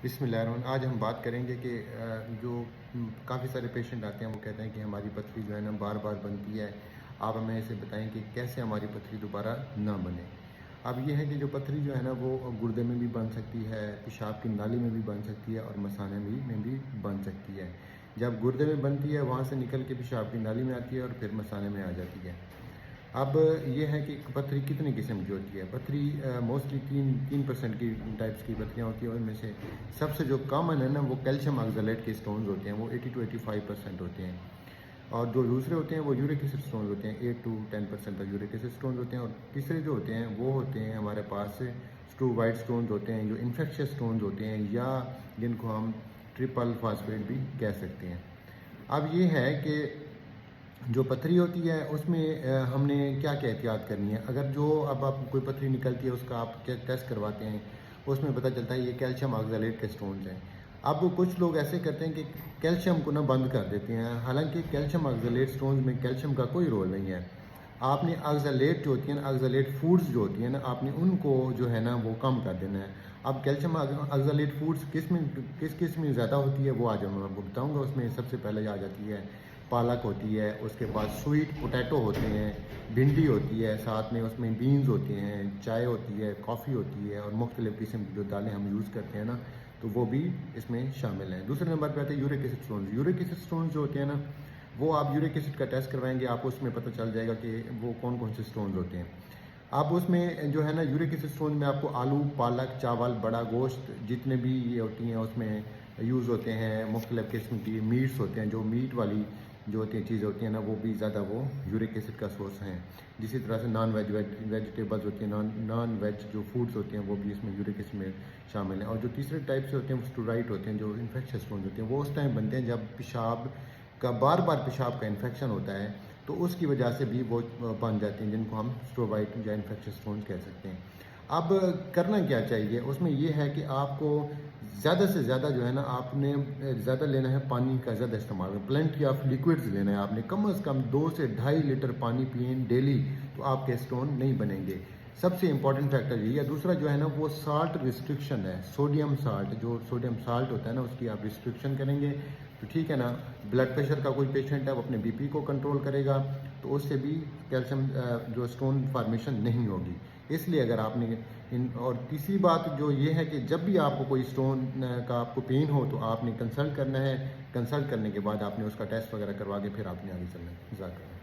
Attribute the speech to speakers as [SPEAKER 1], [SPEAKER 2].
[SPEAKER 1] बिस्मिल्लाहिर्रहमानिर्रहीम। आज हम बात करेंगे कि जो काफ़ी सारे पेशेंट आते हैं वो कहते हैं कि हमारी पथरी जो है ना बार बार बनती है। आप हमें ऐसे बताएं कि कैसे हमारी पथरी दोबारा ना बने। अब ये है कि जो पथरी जो है ना वो गुर्दे में भी बन सकती है, पेशाब की नाली में भी बन सकती है और मसाने में भी बन सकती है। जब गुर्दे में बनती है वहाँ से निकल के पेशाब की नाली में आती है और फिर मसाने में आ जाती है। अब ये है कि पथरी कितनी किस्म की होती है। पथरी मोस्टली तीन तीन परसेंट की टाइप्स की पथरियाँ होती हैं। उनमें से सबसे जो कॉमन है ना वो कैल्शियम ऑक्सलेट के स्टोन्स होते हैं, वो 80 to 85% होते हैं। और जो दूसरे होते हैं वो यूरिक एसिड स्टोन्स होते हैं, 8 to 10% तक यूरिक एसिड स्टोन्स होते हैं। और तीसरे जो होते हैं वो होते हैं हमारे पास वाइट स्टोन्स होते हैं, जो इन्फेक्शियस स्टोन्स होते हैं या जिनको हम ट्रिपल फास्फेट भी कह सकते हैं। अब ये है कि जो पथरी होती है उसमें हमने क्या क्या एहतियात करनी है। अगर जो अब आप कोई पथरी निकलती है उसका आप टेस्ट करवाते हैं, उसमें पता चलता है ये कैल्शियम ऑक्सलेट के स्टोन्स हैं। अब कुछ लोग ऐसे करते हैं कि कैल्शियम को ना बंद कर देते हैं, हालांकि कैल्शियम ऑक्सलेट स्टोन्स में कैल्शियम का कोई रोल नहीं है। आपने ऑक्सलेट जो होती है ना, ऑक्सलेट फूड्स जो होती हैं ना, आपने उनको जो है ना वो कम कर देना है। अब कैल्शियम ऑक्सलेट फूड्स किस किस में ज़्यादा होती है वो आज मैं आपको बताऊँगा। उसमें सबसे पहले आ जाती है पालक होती है, उसके बाद स्वीट पोटैटो होते हैं, भिंडी होती है, साथ में उसमें बीन्स होते हैं, चाय होती है, कॉफ़ी होती है और मुख्तलिफ़ किस्म की जो दालें हम यूज़ करते हैं ना, तो वो भी इसमें शामिल हैं। दूसरे नंबर पे आते हैं uric acid stones. Uric acid stones जो होते हैं ना, वो आप यूरिक एसिड का टेस्ट करवाएंगे, आपको उसमें पता चल जाएगा कि वो कौन कौन से स्टोन्स होते हैं। आप उसमें जो है ना यूरिक एसिड स्टोन में आपको आलू, पालक, चावल, बड़ा गोश्त जितने भी ये होती हैं उसमें यूज़ होते हैं। मुख्तलिफ़ किस्म की मीट्स होते हैं, जो मीट वाली जो होती हैं चीज़ें होती हैं ना, वो भी ज़्यादा वो यूरिक एसिड का सोर्स हैं। इसी तरह से नॉन वेजिटेबल्स होती हैं, नॉन वेज जो फूड्स होते हैं वो भी इसमें यूरिक एसिड में शामिल हैं। और जो तीसरे टाइप से होते हैं वो स्टोराइट होते हैं, जो इन्फेक्शियस स्टोन्स होते हैं, वो उस टाइम बनते हैं जब पेशाब का बार बार पेशाब का इन्फेक्शन होता है, तो उसकी वजह से भी वो बन जाती हैं, जिनको हम स्टोराइट या इन्फेक्शियस स्टोन्स कह सकते हैं। अब करना क्या चाहिए उसमें, ये है कि आपको ज़्यादा से ज़्यादा जो है ना आपने ज़्यादा लेना है, पानी का ज़्यादा इस्तेमाल, प्लेंटी ऑफ लिक्विड्स लेना है आपने। कम से कम 2 से ढाई लीटर पानी पिए डेली, तो आपके स्टोन नहीं बनेंगे। सबसे इंपॉर्टेंट फैक्टर यही है। दूसरा जो है ना वो साल्ट रिस्ट्रिक्शन है, सोडियम साल्ट, जो सोडियम साल्ट होता है ना उसकी आप रिस्ट्रिक्शन करेंगे तो ठीक है ना। ब्लड प्रेशर का कोई पेशेंट है वो अपने बीपी को कंट्रोल करेगा, तो उससे भी कैल्शियम जो स्टोन फार्मेशन नहीं होगी। इसलिए अगर आपने और तीसरी बात जो ये है कि जब भी आपको कोई स्टोन का आपको पेन हो तो आपने कंसल्ट करना है। कंसल्ट करने के बाद आपने उसका टेस्ट वगैरह करवा के फिर आपने आगे चलना है। जज़ाकल्लाह।